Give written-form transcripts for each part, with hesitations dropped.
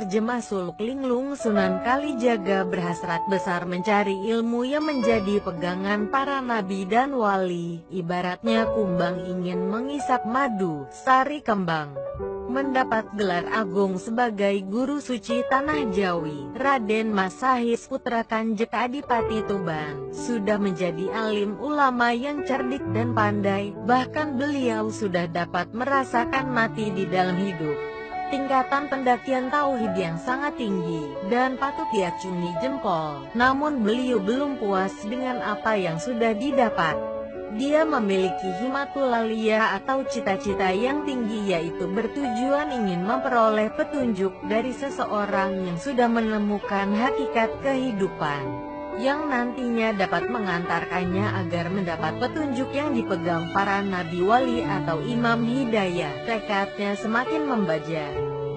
Terjemah Suluk Linglung. Sunan Kalijaga berhasrat besar mencari ilmu yang menjadi pegangan para nabi dan wali, ibaratnya kumbang ingin mengisap madu, sari kembang. Mendapat gelar agung sebagai guru suci tanah Jawi, Raden Mas Sahid putra Kanjeng Adipati Tuban sudah menjadi alim ulama yang cerdik dan pandai, bahkan beliau sudah dapat merasakan mati di dalam hidup. Tingkatan pendakian tauhid yang sangat tinggi, dan patut diacungi jempol. Namun beliau belum puas dengan apa yang sudah didapat. Dia memiliki himatul aliyah atau cita-cita yang tinggi, yaitu bertujuan ingin memperoleh petunjuk dari seseorang yang sudah menemukan hakikat kehidupan, yang nantinya dapat mengantarkannya agar mendapat petunjuk yang dipegang para nabi wali atau imam hidayah. Tekadnya semakin membaja,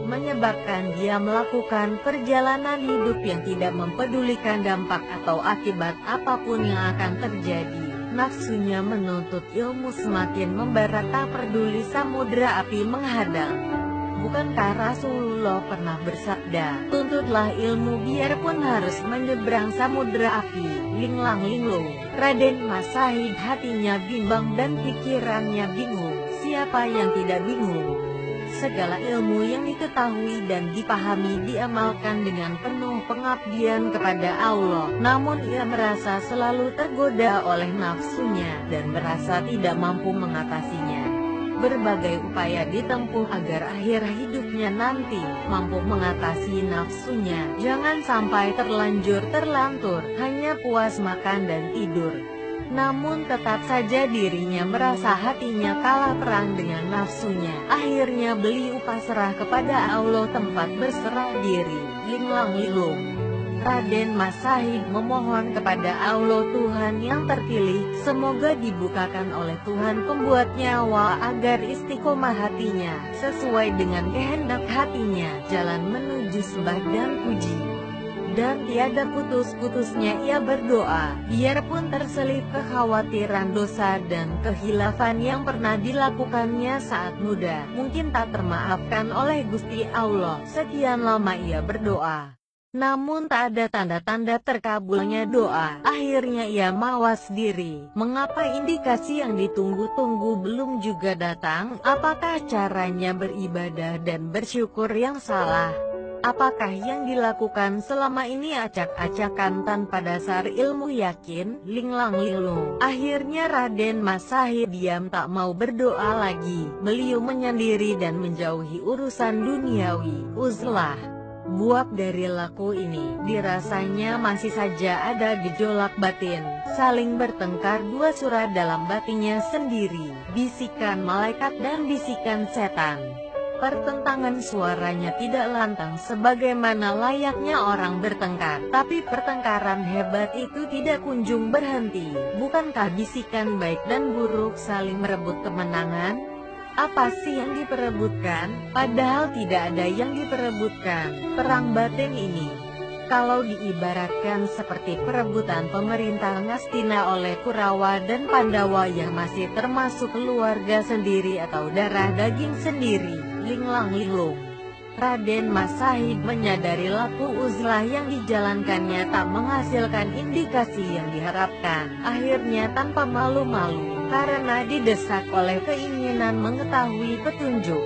menyebabkan dia melakukan perjalanan hidup yang tidak mempedulikan dampak atau akibat apapun yang akan terjadi. Nafsunya menuntut ilmu semakin membara, tak peduli samudra api menghadang. Bukankah Rasulullah pernah bersabda, tuntutlah ilmu biarpun harus menyeberang samudra api. Linglang linglung. Raden Mas Sahid hatinya bimbang dan pikirannya bingung. Siapa yang tidak bingung? Segala ilmu yang diketahui dan dipahami diamalkan dengan penuh pengabdian kepada Allah, namun ia merasa selalu tergoda oleh nafsunya, dan merasa tidak mampu mengatasinya. Berbagai upaya ditempuh agar akhir hidupnya nanti mampu mengatasi nafsunya, jangan sampai terlanjur-terlantur, hanya puas makan dan tidur. Namun tetap saja dirinya merasa hatinya kalah perang dengan nafsunya. Akhirnya beliau pasrah kepada Allah, tempat berserah diri. Linglang linglung. Raden Mas Sahid memohon kepada Allah Tuhan yang terpilih, semoga dibukakan oleh Tuhan pembuat nyawa agar istiqomah hatinya, sesuai dengan kehendak hatinya, jalan menuju sembah dan puji. Dan tiada putus-putusnya ia berdoa, biarpun terselip kekhawatiran dosa dan kehilafan yang pernah dilakukannya saat muda, mungkin tak termaafkan oleh Gusti Allah. Sekian lama ia berdoa, namun tak ada tanda-tanda terkabulnya doa. Akhirnya ia mawas diri, mengapa indikasi yang ditunggu-tunggu belum juga datang? Apakah caranya beribadah dan bersyukur yang salah? Apakah yang dilakukan selama ini acak-acakan tanpa dasar ilmu yakin? Linglang linglung. Akhirnya Raden Mas Sahid diam, tak mau berdoa lagi. Beliau menyendiri dan menjauhi urusan duniawi. Uzlah. Buak dari laku ini, dirasanya masih saja ada gejolak batin, saling bertengkar dua surat dalam batinnya sendiri, bisikan malaikat dan bisikan setan. Pertentangan suaranya tidak lantang sebagaimana layaknya orang bertengkar, tapi pertengkaran hebat itu tidak kunjung berhenti. Bukankah bisikan baik dan buruk saling merebut kemenangan? Apa sih yang diperebutkan? Padahal tidak ada yang diperebutkan. Perang batin ini, kalau diibaratkan seperti perebutan pemerintah Ngastina oleh Kurawa dan Pandawa yang masih termasuk keluarga sendiri atau darah daging sendiri. Linglang linglung. Raden Mas Sahid menyadari laku uzlah yang dijalankannya tak menghasilkan indikasi yang diharapkan. Akhirnya tanpa malu-malu, karena didesak oleh keinginan mengetahui petunjuk,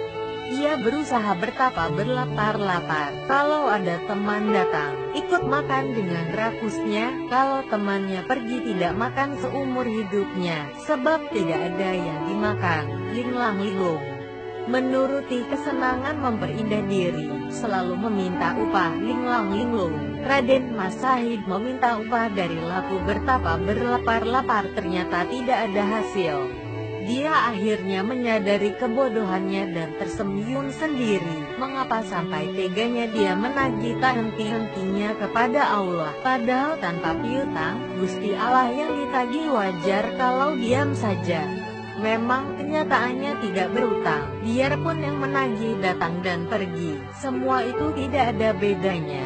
ia berusaha bertapa berlapar-lapar. Kalau ada teman datang, ikut makan dengan rakusnya. Kalau temannya pergi, tidak makan seumur hidupnya, sebab tidak ada yang dimakan. Linglang linglung. Menuruti kesenangan memperindah diri, selalu meminta upah. Linglang linglung. Raden Mas Sahid meminta upah dari laku bertapa berlapar-lapar, ternyata tidak ada hasil. Dia akhirnya menyadari kebodohannya dan tersenyum sendiri. Mengapa sampai teganya dia menagih tak henti-hentinya kepada Allah? Padahal tanpa piutang, Gusti Allah yang ditagih. Wajar kalau diam saja. Memang kenyataannya tidak berutang, biarpun yang menagih datang dan pergi, semua itu tidak ada bedanya.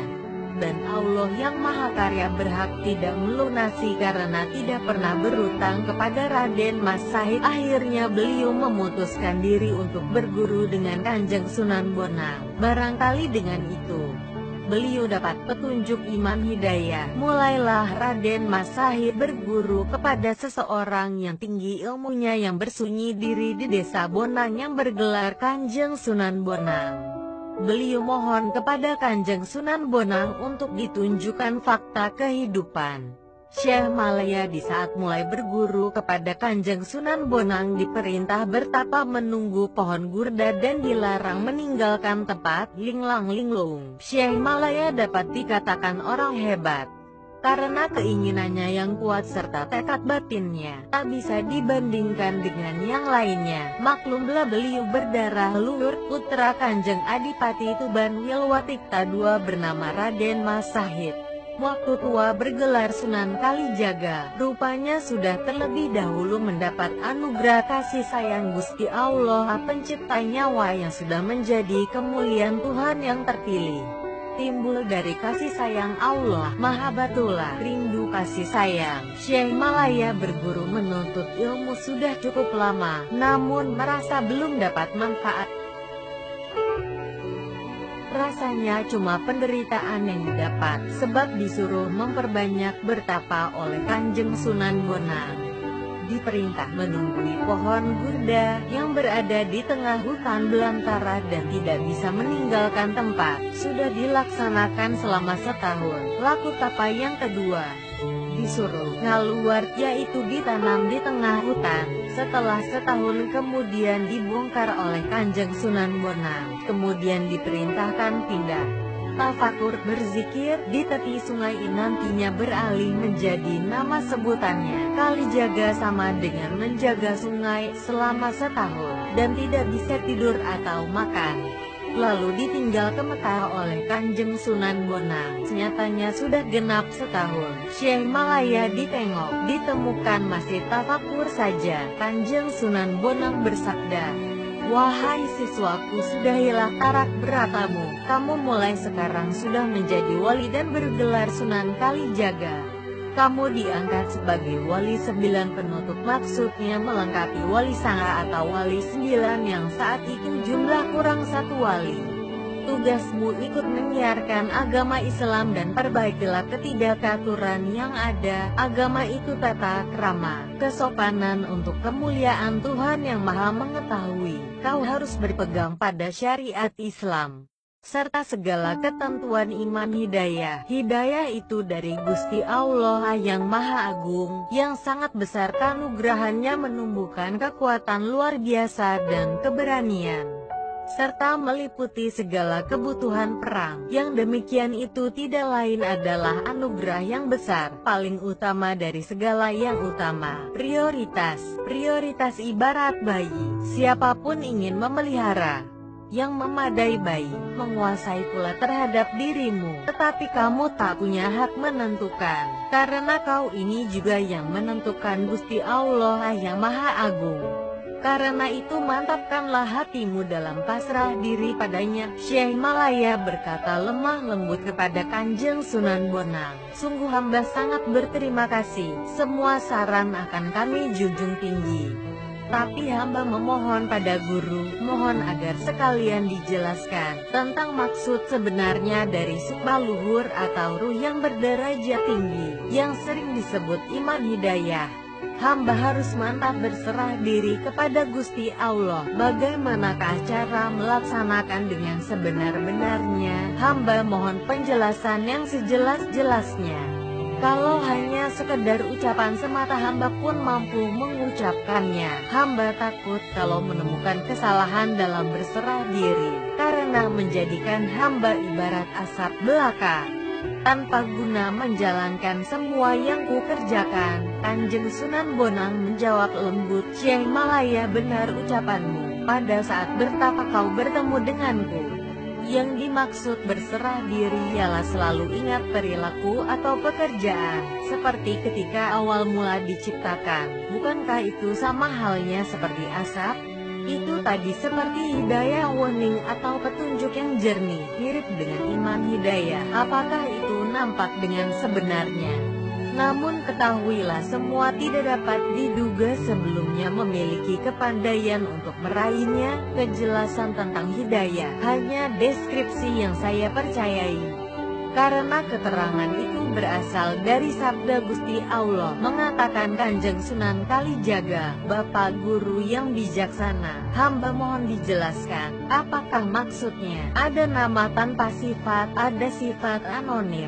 Dan Allah yang Maha Karya berhak tidak melunasi karena tidak pernah berutang kepada Raden Mas Sahid. Akhirnya beliau memutuskan diri untuk berguru dengan Kanjeng Sunan Bonang. Barangkali dengan itu beliau dapat petunjuk iman hidayah. Mulailah Raden Mas Sahid berguru kepada seseorang yang tinggi ilmunya yang bersunyi diri di desa Bonang yang bergelar Kanjeng Sunan Bonang. Beliau mohon kepada Kanjeng Sunan Bonang untuk ditunjukkan fakta kehidupan. Syekh Malaya di saat mulai berguru kepada Kanjeng Sunan Bonang diperintah bertapa menunggu pohon gurda dan dilarang meninggalkan tempat Linglang Linglung. Syekh Malaya dapat dikatakan orang hebat karena keinginannya yang kuat serta tekad batinnya tak bisa dibandingkan dengan yang lainnya. Maklumlah beliau berdarah luhur, putra Kanjeng Adipati Tuban Wilwatikta II bernama Raden Mas Sahid. Waktu tua bergelar Sunan Kalijaga, rupanya sudah terlebih dahulu mendapat anugerah kasih sayang Gusti Allah Pencipta nyawa yang sudah menjadi kemuliaan Tuhan yang terpilih. Timbul dari kasih sayang Allah Mahabatullah, rindu kasih sayang. Syekh Malaya berguru menuntut ilmu sudah cukup lama, namun merasa belum dapat manfaat. Rasanya cuma penderitaan yang didapat, sebab disuruh memperbanyak bertapa oleh Kanjeng Sunan Bonang. Diperintah menunggui pohon gurda yang berada di tengah hutan belantara dan tidak bisa meninggalkan tempat. Sudah dilaksanakan selama setahun. Laku tapa yang kedua disuruh ngaluar, yaitu ditanam di tengah hutan. Setelah setahun kemudian dibongkar oleh Kanjeng Sunan Bonang, kemudian diperintahkan pindah tafakur berzikir di tepi sungai. Nantinya beralih menjadi nama sebutannya Kalijaga, sama dengan menjaga sungai selama setahun dan tidak bisa tidur atau makan. Lalu ditinggal ke Mekah oleh Kanjeng Sunan Bonang. Nyatanya sudah genap setahun. Syekh Malaya ditengok, ditemukan masih tafakur saja. Kanjeng Sunan Bonang bersabda, "Wahai siswaku, sudahilah tarak beratamu. Kamu mulai sekarang sudah menjadi wali dan bergelar Sunan Kalijaga. Kamu diangkat sebagai wali 9 penutup, maksudnya melengkapi wali sanga atau wali 9 yang saat itu jumlah kurang 1 wali. Tugasmu ikut menyiarkan agama Islam dan perbaikilah ketidakaturan yang ada. Agama itu tata krama, kesopanan untuk kemuliaan Tuhan yang Maha Mengetahui. Kau harus berpegang pada syariat Islam serta segala ketentuan iman hidayah. Hidayah itu dari Gusti Allah yang Maha Agung, yang sangat besar kanugrahannya menumbuhkan kekuatan luar biasa dan keberanian, serta meliputi segala kebutuhan perang. Yang demikian itu tidak lain adalah anugerah yang besar, paling utama dari segala yang utama. Prioritas ibarat bayi. Siapapun ingin memelihara yang memadai bayi, menguasai pula terhadap dirimu, tetapi kamu tak punya hak menentukan, karena kau ini juga yang menentukan Gusti Allah yang Maha Agung. Karena itu mantapkanlah hatimu dalam pasrah diri padanya." Syekh Malaya berkata lemah lembut kepada Kanjeng Sunan Bonang, "Sungguh hamba sangat berterima kasih, semua saran akan kami junjung tinggi. Tapi hamba memohon pada guru, mohon agar sekalian dijelaskan tentang maksud sebenarnya dari sukma luhur atau ruh yang berderajat tinggi, yang sering disebut iman hidayah. Hamba harus mantap berserah diri kepada Gusti Allah. Bagaimanakah cara melaksanakan dengan sebenar-benarnya? Hamba mohon penjelasan yang sejelas-jelasnya. Kalau hanya sekedar ucapan semata hamba pun mampu mengucapkannya. Hamba takut kalau menemukan kesalahan dalam berserah diri, karena menjadikan hamba ibarat asap belaka, tanpa guna menjalankan semua yang kukerjakan." Kanjeng Sunan Bonang menjawab lembut, "Syekh Malaya, benar ucapanmu. Pada saat bertapa kau bertemu denganku. Yang dimaksud berserah diri ialah selalu ingat perilaku atau pekerjaan, seperti ketika awal mula diciptakan. Bukankah itu sama halnya seperti asap? Itu tadi seperti hidayah warning atau petunjuk yang jernih, mirip dengan iman hidayah. Apakah itu nampak dengan sebenarnya? Namun ketahuilah, semua tidak dapat diduga sebelumnya memiliki kepandaian untuk meraihnya. Kejelasan tentang hidayah hanya deskripsi yang saya percayai. Karena keterangan itu berasal dari sabda Gusti Allah, mengatakan Kanjeng Sunan Kalijaga, Bapak Guru yang bijaksana, hamba mohon dijelaskan, apakah maksudnya ada nama tanpa sifat, ada sifat anonim?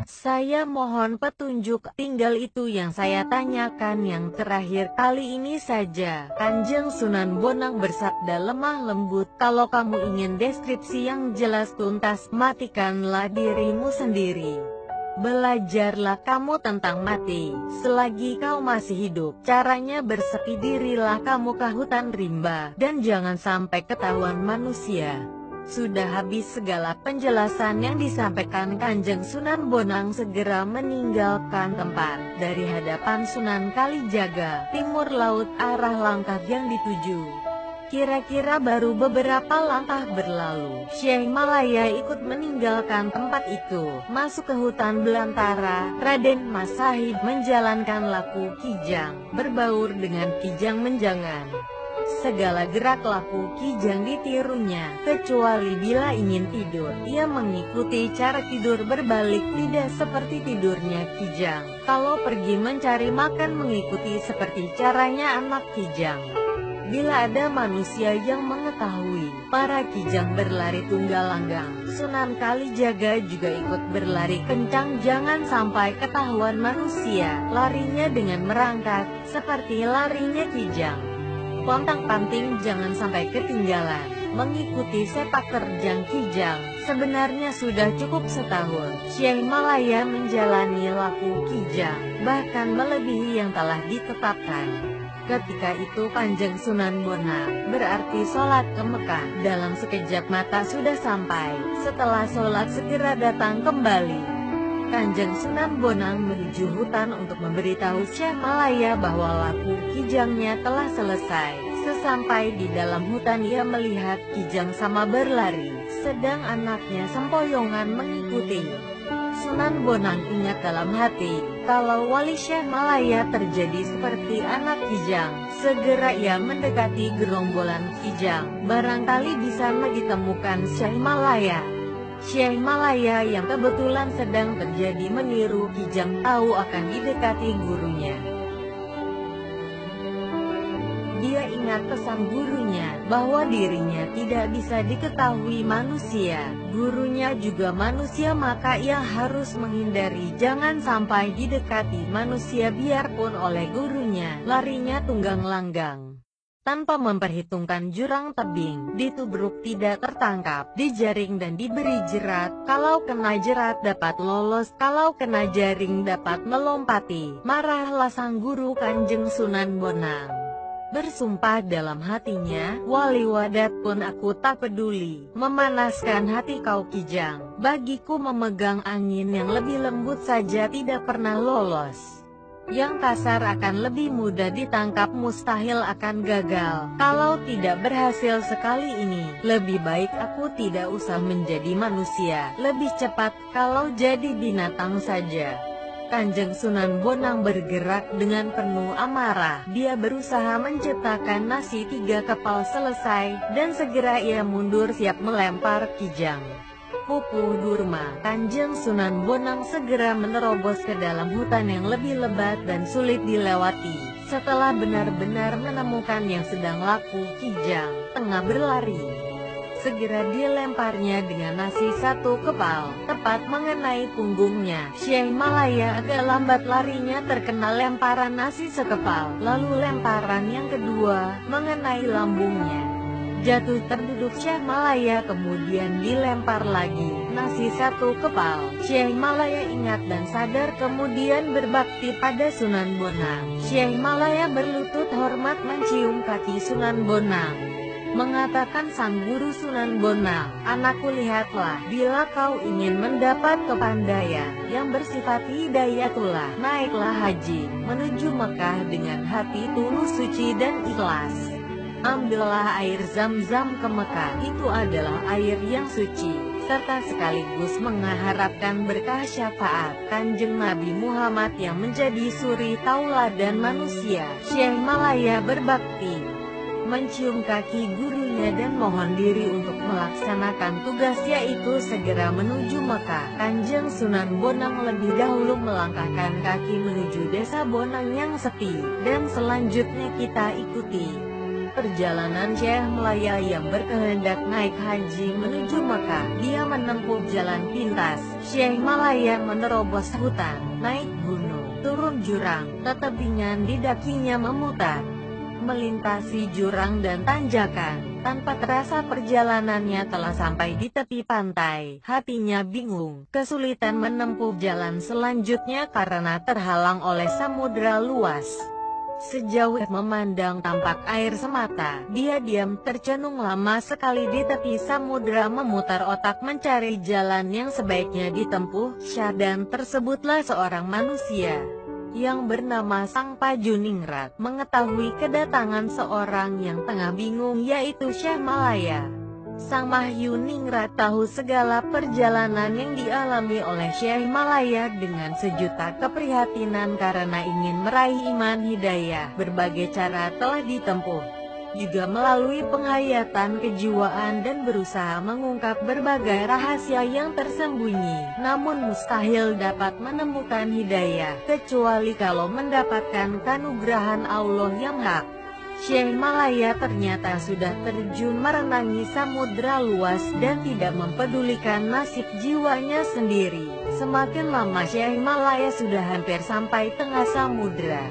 Saya mohon petunjuk, tinggal itu yang saya tanyakan yang terakhir kali ini saja. Kanjeng Sunan Bonang bersabda lemah lembut, kalau kamu ingin deskripsi yang jelas tuntas, matikanlah dirimu sendiri. Belajarlah kamu tentang mati, selagi kau masih hidup. Caranya bersepi dirilah kamu ke hutan rimba, dan jangan sampai ketahuan manusia. Sudah habis segala penjelasan yang disampaikan, Kanjeng Sunan Bonang segera meninggalkan tempat. Dari hadapan Sunan Kalijaga, timur laut arah langkah yang dituju. Kira-kira baru beberapa langkah berlalu, Syekh Malaya ikut meninggalkan tempat itu, masuk ke hutan belantara. Raden Mas Sahib menjalankan laku kijang, berbaur dengan kijang menjangan. Segala gerak laku kijang ditirunya, kecuali bila ingin tidur. Ia mengikuti cara tidur berbalik, tidak seperti tidurnya kijang. Kalau pergi mencari makan mengikuti seperti caranya anak kijang. Bila ada manusia yang mengetahui, para kijang berlari tunggal langgang. Sunan Kalijaga juga ikut berlari kencang, jangan sampai ketahuan manusia. Larinya dengan merangkak, seperti larinya kijang. Pontang-panting jangan sampai ketinggalan, mengikuti sepak terjang kijang. Sebenarnya sudah cukup setahun, Syekh Malaya menjalani laku kijang, bahkan melebihi yang telah ditetapkan. Ketika itu Kanjeng Sunan Bonang berarti sholat ke Mekah, dalam sekejap mata sudah sampai. Setelah sholat segera datang kembali. Kanjeng Sunan Bonang menuju hutan untuk memberitahu Syekh Malaya bahwa laku kijangnya telah selesai. Sesampai di dalam hutan ia melihat kijang sama berlari, sedang anaknya sempoyongan mengikuti. Sunan Bonang ingat dalam hati, kalau wali Syekh Malaya terjadi seperti anak kijang, segera ia mendekati gerombolan kijang, barangkali bisa ditemukan Syekh Malaya. Syekh Malaya yang kebetulan sedang terjadi meniru kijang tahu akan didekati gurunya. Dia ingat pesan gurunya, bahwa dirinya tidak bisa diketahui manusia. Gurunya juga manusia, maka ia harus menghindari jangan sampai didekati manusia biarpun oleh gurunya. Larinya tunggang langgang, tanpa memperhitungkan jurang tebing, ditubruk tidak tertangkap, dijaring dan diberi jerat. Kalau kena jerat dapat lolos, kalau kena jaring dapat melompati. Marahlah sang guru Kanjeng Sunan Bonang. Bersumpah dalam hatinya, wali wadat pun aku tak peduli, memanaskan hati kau kijang. Bagiku memegang angin yang lebih lembut saja tidak pernah lolos. Yang kasar akan lebih mudah ditangkap, mustahil akan gagal. Kalau tidak berhasil sekali ini, lebih baik aku tidak usah menjadi manusia. Lebih cepat kalau jadi binatang saja. Kanjeng Sunan Bonang bergerak dengan penuh amarah. Dia berusaha menciptakan nasi 3 kepal selesai, dan segera ia mundur siap melempar kijang. Pupuh Durma, Kanjeng Sunan Bonang segera menerobos ke dalam hutan yang lebih lebat dan sulit dilewati. Setelah benar-benar menemukan yang sedang laku kijang, tengah berlari, segera dilemparnya dengan nasi 1 kepal, tepat mengenai punggungnya. Syekh Malaya agak lambat larinya terkena lemparan nasi sekepal, lalu lemparan yang kedua, mengenai lambungnya. Jatuh terduduk Syekh Malaya, kemudian dilempar lagi, nasi 1 kepal. Syekh Malaya ingat dan sadar, kemudian berbakti pada Sunan Bonang. Syekh Malaya berlutut hormat mencium kaki Sunan Bonang. Mengatakan sang guru Sunan Bonang, anakku lihatlah, bila kau ingin mendapat kepandaian yang bersifat hidayatullah, naiklah haji, menuju Mekah dengan hati tulus, suci dan ikhlas. Ambillah air Zam-Zam ke Mekah, itu adalah air yang suci, serta sekaligus mengharapkan berkah syafaat Kanjeng Nabi Muhammad yang menjadi suri tauladan manusia. Syekh Malaya berbakti mencium kaki gurunya dan mohon diri untuk melaksanakan tugas, yaitu segera menuju Mekah. Kanjeng Sunan Bonang lebih dahulu melangkahkan kaki menuju desa Bonang yang sepi, dan selanjutnya kita ikuti perjalanan Syekh Malaya yang berkehendak naik haji menuju Mekah. Dia menempuh jalan pintas. Syekh Malaya menerobos hutan, naik gunung, turun jurang, tetebingan di dakinya memutar, melintasi jurang dan tanjakan. Tanpa terasa perjalanannya telah sampai di tepi pantai. Hatinya bingung, kesulitan menempuh jalan selanjutnya karena terhalang oleh samudera luas. Sejauh memandang tampak air semata, dia diam tercenung lama sekali di tepi samudera, memutar otak mencari jalan yang sebaiknya ditempuh. Dan tersebutlah seorang manusia yang bernama Sang Pajuningrat mengetahui kedatangan seorang yang tengah bingung, yaitu Syekh Malaya. Sang Mahyuningrat tahu segala perjalanan yang dialami oleh Syekh Malaya dengan sejuta keprihatinan karena ingin meraih iman hidayah. Berbagai cara telah ditempuh, juga melalui penghayatan kejiwaan dan berusaha mengungkap berbagai rahasia yang tersembunyi. Namun mustahil dapat menemukan hidayah, kecuali kalau mendapatkan kanugrahan Allah yang hak. Syekh Malaya ternyata sudah terjun merenangi samudera luas dan tidak mempedulikan nasib jiwanya sendiri. Semakin lama Syekh Malaya sudah hampir sampai tengah samudera,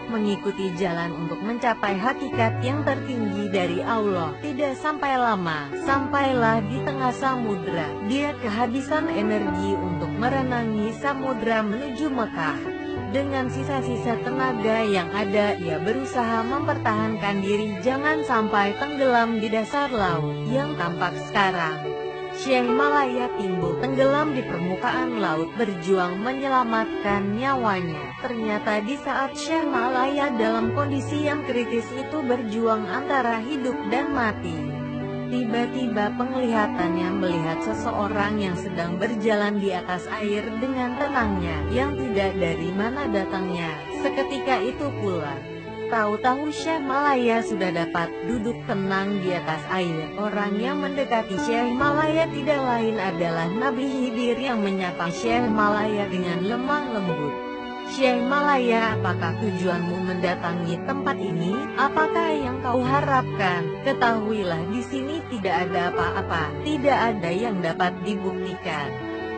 mengikuti jalan untuk mencapai hakikat yang tertinggi dari Allah. Tidak sampai lama, sampailah di tengah samudera. Dia kehabisan energi untuk merenangi samudera menuju Mekah. Dengan sisa-sisa tenaga yang ada, ia berusaha mempertahankan diri jangan sampai tenggelam di dasar laut yang tampak sekarang. Syekh Malaya timbul tenggelam di permukaan laut, berjuang menyelamatkan nyawanya. Ternyata di saat Syekh Malaya dalam kondisi yang kritis itu berjuang antara hidup dan mati, tiba-tiba penglihatannya melihat seseorang yang sedang berjalan di atas air dengan tenangnya, yang tidak dari mana datangnya. Seketika itu pula, tahu-tahu Syekh Malaya sudah dapat duduk tenang di atas air. Orang yang mendekati Syekh Malaya tidak lain adalah Nabi Khidir yang menyapa Syekh Malaya dengan lemah lembut. Syekh Malaya, apakah tujuanmu mendatangi tempat ini? Apakah yang kau harapkan? Ketahuilah di sini tidak ada apa-apa, tidak ada yang dapat dibuktikan.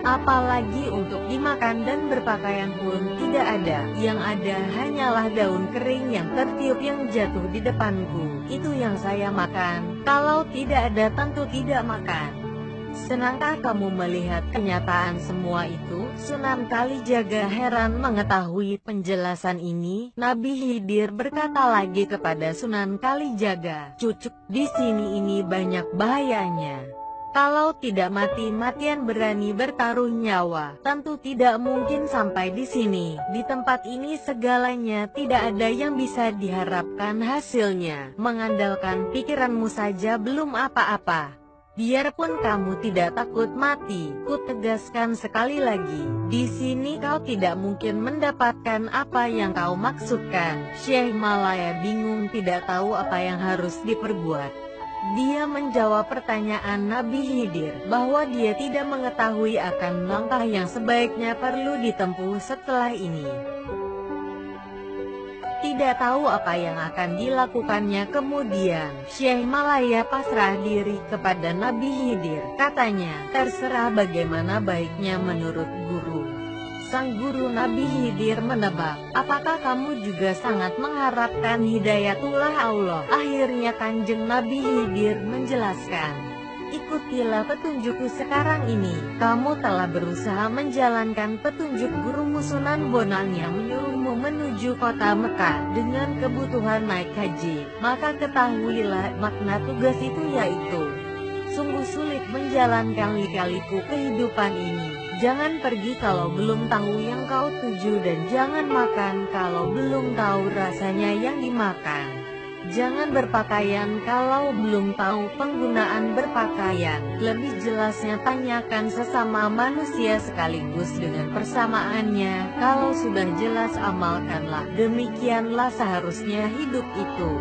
Apalagi untuk dimakan dan berpakaian pun tidak ada. Yang ada hanyalah daun kering yang tertiup yang jatuh di depanku. Itu yang saya makan. Kalau tidak ada tentu tidak makan. Senangkah kamu melihat kenyataan semua itu? Sunan Kalijaga heran mengetahui penjelasan ini. Nabi Khidir berkata lagi kepada Sunan Kalijaga, "Cucuk, di sini ini banyak bahayanya. Kalau tidak mati-matian berani bertaruh nyawa, tentu tidak mungkin sampai di sini. Di tempat ini segalanya tidak ada yang bisa diharapkan hasilnya. Mengandalkan pikiranmu saja belum apa-apa. Biarpun kamu tidak takut mati, ku tegaskan sekali lagi, di sini kau tidak mungkin mendapatkan apa yang kau maksudkan." Syekh Malaya bingung, tidak tahu apa yang harus diperbuat. Dia menjawab pertanyaan Nabi Khidir, bahwa dia tidak mengetahui akan langkah yang sebaiknya perlu ditempuh setelah ini. Tidak tahu apa yang akan dilakukannya kemudian. Syekh Malaya pasrah diri kepada Nabi Khidir. Katanya, "Terserah bagaimana baiknya menurut guru." Sang guru Nabi Khidir menebak, "Apakah kamu juga sangat mengharapkan hidayatullah Allah?" Akhirnya Kanjeng Nabi Khidir menjelaskan, "Ikutilah petunjukku sekarang ini. Kamu telah berusaha menjalankan petunjuk gurumu Sunan Bonang yang menyuruhmu menuju kota Mekah dengan kebutuhan naik haji. Maka ketahuilah makna tugas itu, yaitu sungguh sulit menjalankan lika-liku kehidupan ini. Jangan pergi kalau belum tahu yang kau tuju, dan jangan makan kalau belum tahu rasanya yang dimakan. Jangan berpakaian kalau belum tahu penggunaan berpakaian. Lebih jelasnya tanyakan sesama manusia sekaligus dengan persamaannya. Kalau sudah jelas amalkanlah. Demikianlah seharusnya hidup itu."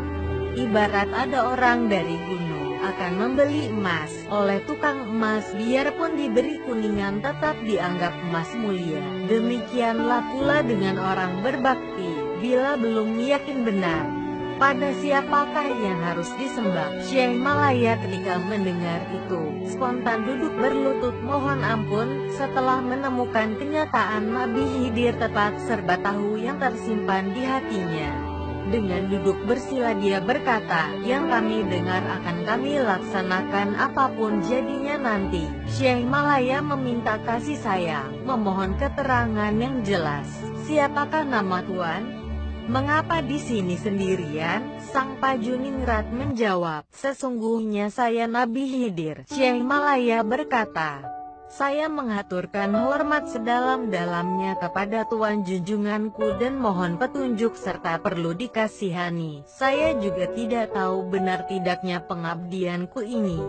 Ibarat ada orang dari gunung akan membeli emas oleh tukang emas, biarpun diberi kuningan tetap dianggap emas mulia. Demikianlah pula dengan orang berbakti, bila belum yakin benar pada siapakah yang harus disembah. Syekh Malaya ketika mendengar itu, spontan duduk berlutut mohon ampun. Setelah menemukan kenyataan Nabi Khidir tepat serba tahu yang tersimpan di hatinya, dengan duduk bersila dia berkata, yang kami dengar akan kami laksanakan apapun jadinya nanti. Syekh Malaya meminta kasih sayang, memohon keterangan yang jelas. Siapakah nama Tuan? Mengapa di sini sendirian? Sang Pajuningrat menjawab, sesungguhnya saya Nabi Khidir. Syekh Malaya berkata, saya mengaturkan hormat sedalam-dalamnya kepada Tuan junjunganku dan mohon petunjuk serta perlu dikasihani. Saya juga tidak tahu benar tidaknya pengabdianku ini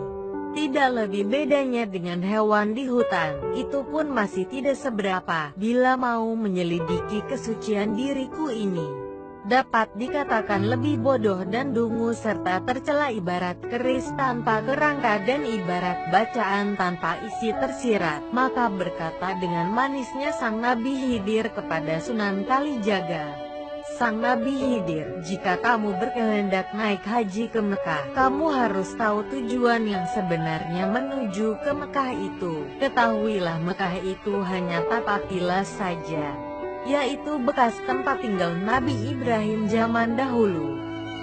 tidak lebih bedanya dengan hewan di hutan, itu pun masih tidak seberapa, bila mau menyelidiki kesucian diriku ini. Dapat dikatakan lebih bodoh dan dungu serta tercela, ibarat keris tanpa kerangka dan ibarat bacaan tanpa isi tersirat. Maka berkata dengan manisnya sang Nabi Khidir kepada Sunan Kalijaga, sang Nabi Khidir, jika kamu berkehendak naik haji ke Mekah, kamu harus tahu tujuan yang sebenarnya menuju ke Mekah itu. Ketahuilah Mekah itu hanya tapak tilas saja, yaitu bekas tempat tinggal Nabi Ibrahim zaman dahulu.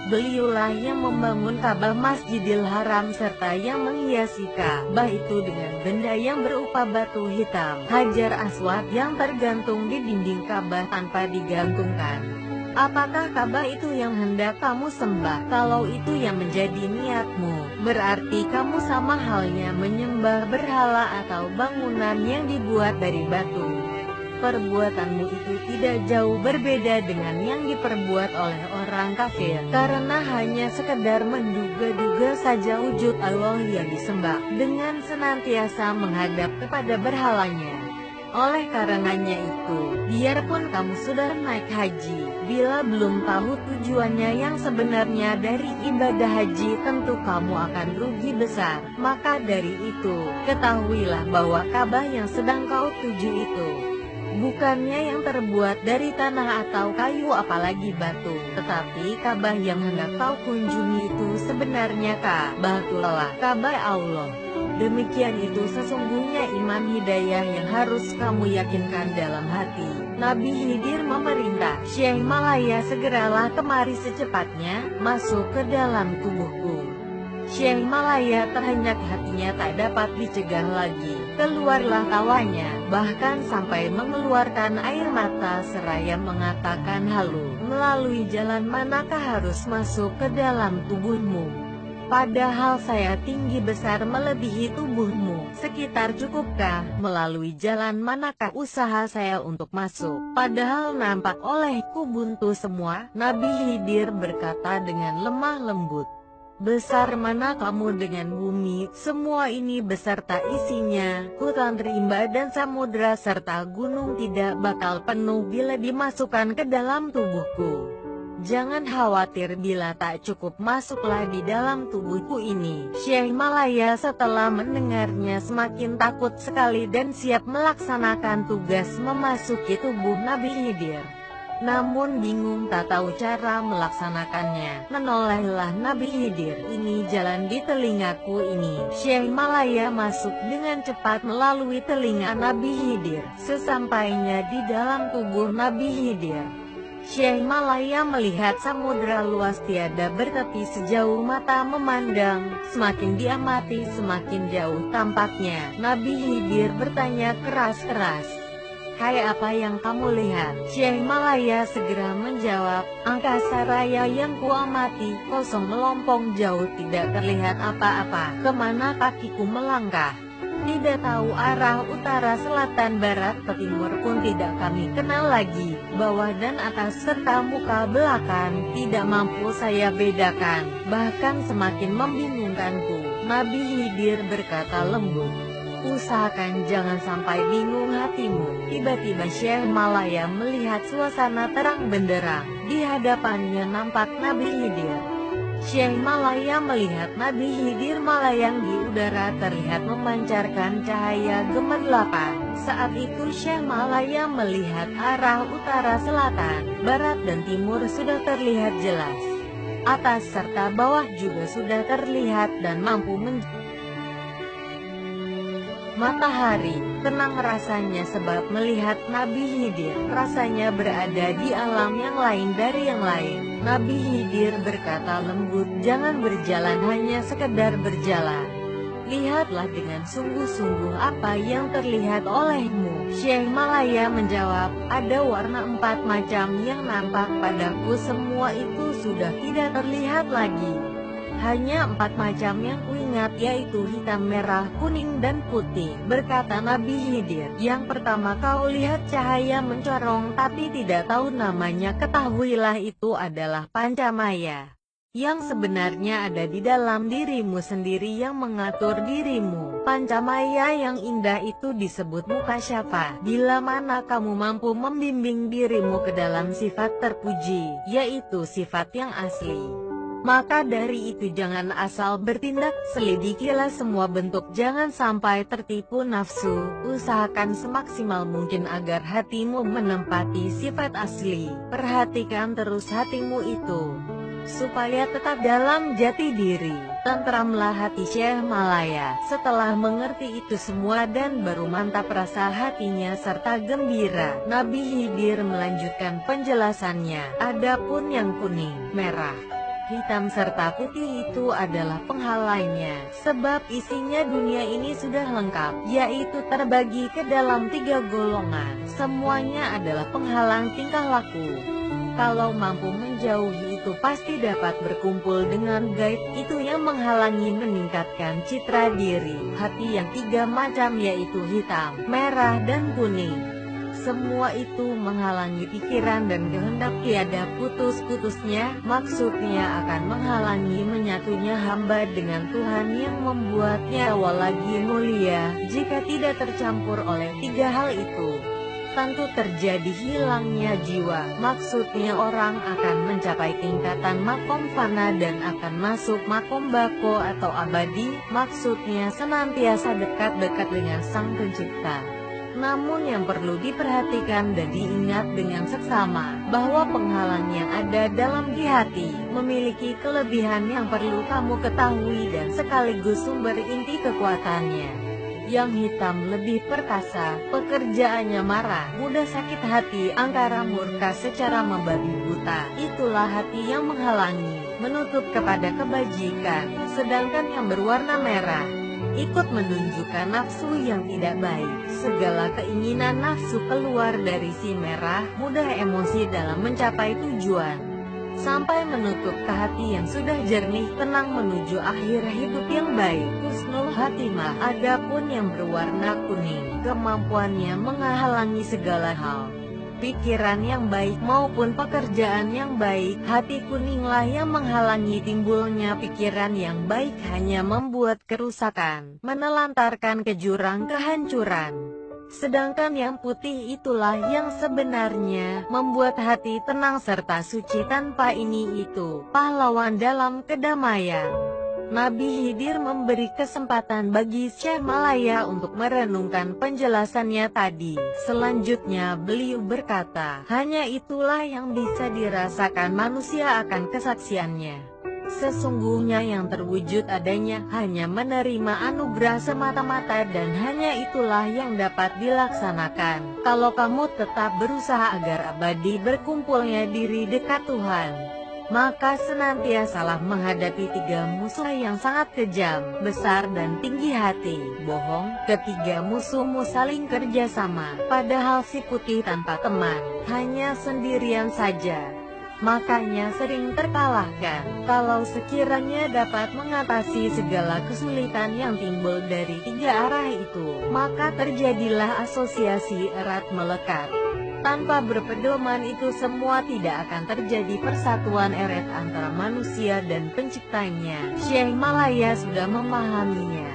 Beliaulah yang membangun Ka'bah, Masjidil Haram, serta yang menghiasi Ka'bah itu dengan benda yang berupa batu hitam, Hajar Aswad yang tergantung di dinding Ka'bah tanpa digantungkan. Apakah Ka'bah itu yang hendak kamu sembah? Kalau itu yang menjadi niatmu, berarti kamu sama halnya menyembah berhala atau bangunan yang dibuat dari batu. Perbuatanmu itu tidak jauh berbeda dengan yang diperbuat oleh orang kafir, karena hanya sekedar menduga-duga saja wujud Allah yang disembah, dengan senantiasa menghadap kepada berhalanya. Oleh karenanya itu, biarpun kamu sudah naik haji, bila belum tahu tujuannya yang sebenarnya dari ibadah haji, tentu kamu akan rugi besar. Maka dari itu, ketahuilah bahwa Ka'bah yang sedang kau tuju itu bukannya yang terbuat dari tanah atau kayu apalagi batu, tetapi Ka'bah yang hendak kau kunjungi itu sebenarnya Ka'batullah, Ka'bah Allah. Demikian itu sesungguhnya iman hidayah yang harus kamu yakinkan dalam hati. Nabi Khidir memerintah, Syekh Malaya segeralah kemari secepatnya, masuk ke dalam tubuhku. Syekh Malaya terhenyak, hatinya tak dapat dicegah lagi. Keluarlah tawanya, bahkan sampai mengeluarkan air mata seraya mengatakan, halu, melalui jalan manakah harus masuk ke dalam tubuhmu? Padahal saya tinggi besar melebihi tubuhmu, sekitar cukupkah? Melalui jalan manakah usaha saya untuk masuk? Padahal nampak olehku buntu semua. Nabi Khidir berkata dengan lemah lembut, besar mana kamu dengan bumi, semua ini beserta isinya, hutan rimba dan samudera serta gunung tidak bakal penuh bila dimasukkan ke dalam tubuhku. Jangan khawatir bila tak cukup, masuklah di dalam tubuhku ini. Syekh Malaya setelah mendengarnya semakin takut sekali dan siap melaksanakan tugas memasuki tubuh Nabi Khidir. Namun bingung tak tahu cara melaksanakannya. Menolehlah Nabi Khidir, ini jalan di telingaku ini. Syekh Malaya masuk dengan cepat melalui telinga Nabi Khidir. Sesampainya di dalam tubuh Nabi Khidir, Syekh Malaya melihat samudera luas tiada bertepi sejauh mata memandang. Semakin diamati semakin jauh tampaknya. Nabi Khidir bertanya keras-keras, hai, apa yang kamu lihat? Syekh Malaya segera menjawab, angkasa raya yang kuamati kosong melompong jauh, tidak terlihat apa-apa. Kemana kakiku melangkah? Tidak tahu arah utara, selatan, barat, ke timur pun tidak kami kenal lagi. Bawah dan atas serta muka belakang tidak mampu saya bedakan. Bahkan semakin membingungkanku. Nabi Khidir berkata lembut, usahakan jangan sampai bingung hatimu. Tiba-tiba Syekh Malaya melihat suasana terang benderang. Di hadapannya nampak Nabi Khidir. Syekh Malaya melihat Nabi Khidir melayang di udara terlihat memancarkan cahaya gemerlapan. Saat itu Syekh Malaya melihat arah utara, selatan, barat dan timur sudah terlihat jelas. Atas serta bawah juga sudah terlihat dan mampu matahari. Tenang rasanya sebab melihat Nabi Khidir, rasanya berada di alam yang lain dari yang lain. Nabi Khidir berkata lembut, jangan berjalan hanya sekedar berjalan. Lihatlah dengan sungguh-sungguh apa yang terlihat olehmu. Syekh Malaya menjawab, ada warna 4 macam yang nampak padaku, semua itu sudah tidak terlihat lagi. Hanya 4 macam yang kuingat, yaitu hitam, merah, kuning, dan putih. Berkata Nabi Khidir, yang pertama kau lihat cahaya mencorong tapi tidak tahu namanya, ketahuilah itu adalah pancamaya, yang sebenarnya ada di dalam dirimu sendiri yang mengatur dirimu. Pancamaya yang indah itu disebut mukasyafah. Bila mana kamu mampu membimbing dirimu ke dalam sifat terpuji, yaitu sifat yang asli, maka dari itu jangan asal bertindak, selidikilah semua bentuk, jangan sampai tertipu nafsu, usahakan semaksimal mungkin agar hatimu menempati sifat asli. Perhatikan terus hatimu itu, supaya tetap dalam jati diri. Tentramlah hati Syekh Malaya. Setelah mengerti itu semua dan baru mantap rasa hatinya serta gembira, Nabi Khidir melanjutkan penjelasannya. Adapun yang kuning, merah, hitam serta putih itu adalah penghalangnya, sebab isinya dunia ini sudah lengkap, yaitu terbagi ke dalam 3 golongan. Semuanya adalah penghalang tingkah laku. Kalau mampu menjauhi itu pasti dapat berkumpul dengan gaib, itu yang menghalangi meningkatkan citra diri. Hati yang 3 macam yaitu hitam, merah dan kuning, semua itu menghalangi pikiran dan kehendak tiada putus-putusnya, maksudnya akan menghalangi menyatunya hamba dengan Tuhan yang membuatnya lagi mulia. Jika tidak tercampur oleh 3 hal itu, tentu terjadi hilangnya jiwa, maksudnya orang akan mencapai tingkatan makom fana dan akan masuk makom bako atau abadi, maksudnya senantiasa dekat-dekat dengan Sang Pencipta. Namun yang perlu diperhatikan dan diingat dengan seksama, bahwa penghalang yang ada dalam di hati, memiliki kelebihan yang perlu kamu ketahui dan sekaligus sumber inti kekuatannya. Yang hitam lebih perkasa, pekerjaannya marah, mudah sakit hati, angkara murka secara membabi buta. Itulah hati yang menghalangi, menutup kepada kebajikan. Sedangkan yang berwarna merah, ikut menunjukkan nafsu yang tidak baik. Segala keinginan nafsu keluar dari si merah, mudah emosi dalam mencapai tujuan, sampai menutup ke hati yang sudah jernih, tenang menuju akhir hidup yang baik, husnul khatimah. Adapun yang berwarna kuning, kemampuannya menghalangi segala hal, pikiran yang baik maupun pekerjaan yang baik. Hati kuninglah yang menghalangi timbulnya pikiran yang baik, hanya membuat kerusakan, menelantarkan ke jurang kehancuran. Sedangkan yang putih itulah yang sebenarnya membuat hati tenang serta suci. Tanpa ini itu, pahlawan dalam kedamaian. Nabi Khidir memberi kesempatan bagi Syekh Malaya untuk merenungkan penjelasannya tadi. Selanjutnya beliau berkata, hanya itulah yang bisa dirasakan manusia akan kesaksiannya. Sesungguhnya yang terwujud adanya hanya menerima anugerah semata-mata, dan hanya itulah yang dapat dilaksanakan. Kalau kamu tetap berusaha agar abadi berkumpulnya diri dekat Tuhan, maka senantiasalah menghadapi 3 musuh yang sangat kejam, besar dan tinggi hati, bohong. Ketiga musuhmu saling kerjasama, padahal si putih tanpa teman, hanya sendirian saja, makanya sering terkalahkan. Kalau sekiranya dapat mengatasi segala kesulitan yang timbul dari 3 arah itu, maka terjadilah asosiasi erat melekat. Tanpa berpedoman itu semua tidak akan terjadi persatuan erat antara manusia dan penciptanya. Syekh Malaya sudah memahaminya.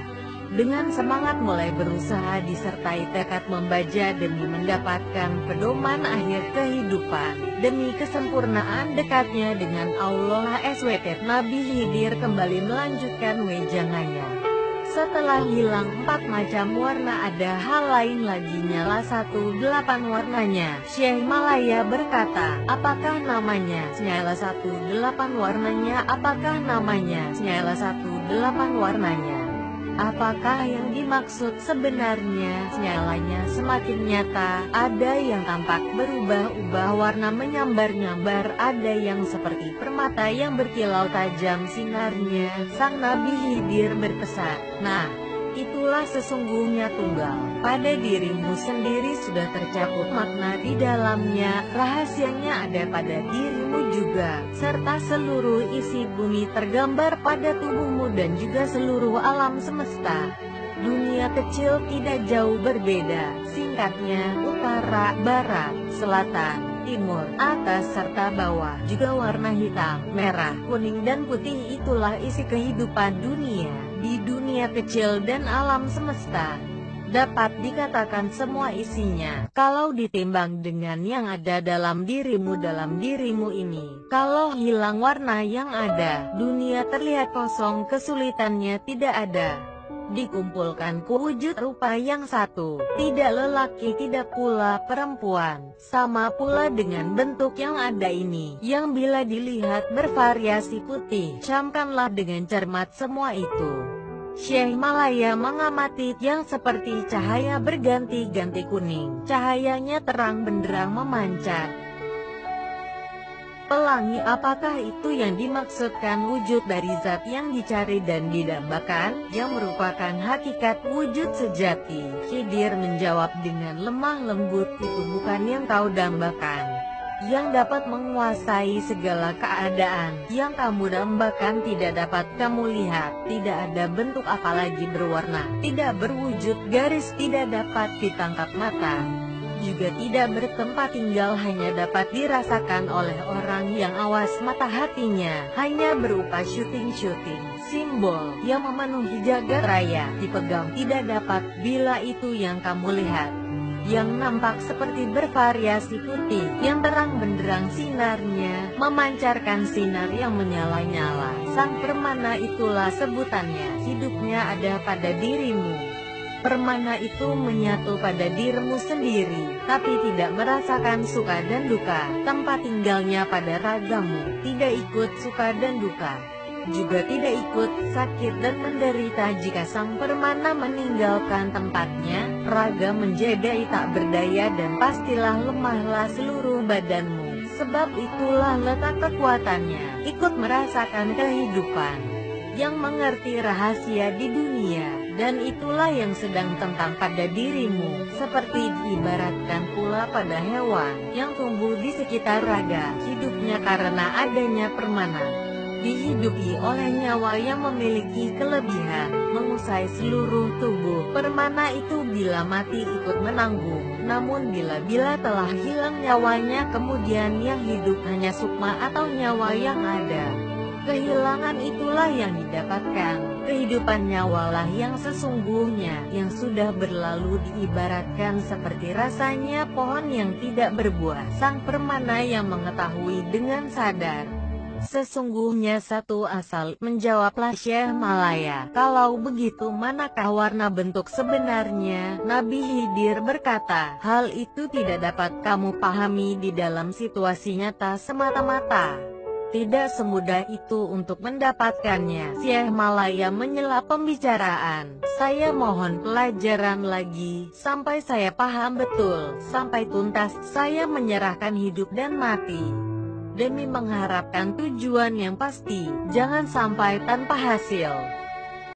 Dengan semangat mulai berusaha disertai tekad membaca demi mendapatkan pedoman akhir kehidupan, demi kesempurnaan dekatnya dengan Allah SWT. Nabi Khidir kembali melanjutkan wejangannya. Setelah hilang 4 macam warna, ada hal lain lagi, nyala 18 warnanya. Syekh Malaya berkata, apakah namanya? Nyala 18 warnanya. Apakah namanya? Nyala 18 warnanya. Apakah yang dimaksud sebenarnya? Nyalanya semakin nyata, ada yang tampak berubah-ubah warna, menyambar-nyambar, ada yang seperti permata yang berkilau tajam sinarnya. Sang Nabi Khidir berpesan, nah, itulah sesungguhnya tunggal. Pada dirimu sendiri sudah tercakup makna di dalamnya, rahasianya ada pada dirimu juga, serta seluruh isi bumi tergambar pada tubuhmu dan juga seluruh alam semesta. Dunia kecil tidak jauh berbeda, singkatnya, utara, barat, selatan, timur, atas serta bawah, juga warna hitam, merah, kuning dan putih. Itulah isi kehidupan dunia. Di dunia kecil dan alam semesta, dapat dikatakan semua isinya, kalau ditimbang dengan yang ada dalam dirimu ini. Kalau hilang warna yang ada, dunia terlihat kosong, kesulitannya tidak ada. Dikumpulkan ke wujud rupa yang satu, tidak lelaki tidak pula perempuan, sama pula dengan bentuk yang ada ini, yang bila dilihat bervariasi putih. Camkanlah dengan cermat semua itu. Syekh Malaya mengamati yang seperti cahaya berganti-ganti kuning, cahayanya terang benderang memancar pelangi. Apakah itu yang dimaksudkan wujud dari zat yang dicari dan didambakan, yang merupakan hakikat wujud sejati? Khidir menjawab dengan lemah lembut, itu bukan yang kau dambakan, yang dapat menguasai segala keadaan. Yang kamu dambakan tidak dapat kamu lihat, tidak ada bentuk apalagi berwarna, tidak berwujud garis, tidak dapat ditangkap mata, juga tidak bertempat tinggal, hanya dapat dirasakan oleh orang yang awas mata hatinya, hanya berupa syuting-syuting, simbol yang memenuhi jagat raya, dipegang tidak dapat. Bila itu yang kamu lihat, yang nampak seperti bervariasi putih, yang terang benderang sinarnya, memancarkan sinar yang menyala-nyala, sang permana, itulah sebutannya. Hidupnya ada pada dirimu. Permana itu menyatu pada dirimu sendiri, tapi tidak merasakan suka dan duka. Tempat tinggalnya pada ragamu, tidak ikut suka dan duka, juga tidak ikut sakit dan menderita. Jika sang permana meninggalkan tempatnya, raga menjadi tak berdaya dan pastilah lemahlah seluruh badanmu. Sebab itulah letak kekuatannya, ikut merasakan kehidupan, yang mengerti rahasia di dunia, dan itulah yang sedang tentang pada dirimu. Seperti diibaratkan pula pada hewan yang tumbuh di sekitar raga, hidupnya karena adanya permana, dihidupi oleh nyawa yang memiliki kelebihan, mengusai seluruh tubuh. Permana itu bila mati ikut menanggung, namun bila telah hilang nyawanya, kemudian yang hidup hanya sukma atau nyawa yang ada. Kehilangan itulah yang didapatkan, kehidupan nyawalah yang sesungguhnya, yang sudah berlalu. Diibaratkan seperti rasanya pohon yang tidak berbuah, sang permana yang mengetahui dengan sadar. Sesungguhnya satu asal, menjawablah Syekh Malaya. Kalau begitu manakah warna bentuk sebenarnya? Nabi Khidir berkata, hal itu tidak dapat kamu pahami di dalam situasi nyata semata-mata. Tidak semudah itu untuk mendapatkannya. Syekh Malaya menyela pembicaraan. Saya mohon pelajaran lagi, sampai saya paham betul, sampai tuntas. Saya menyerahkan hidup dan mati, demi mengharapkan tujuan yang pasti, jangan sampai tanpa hasil.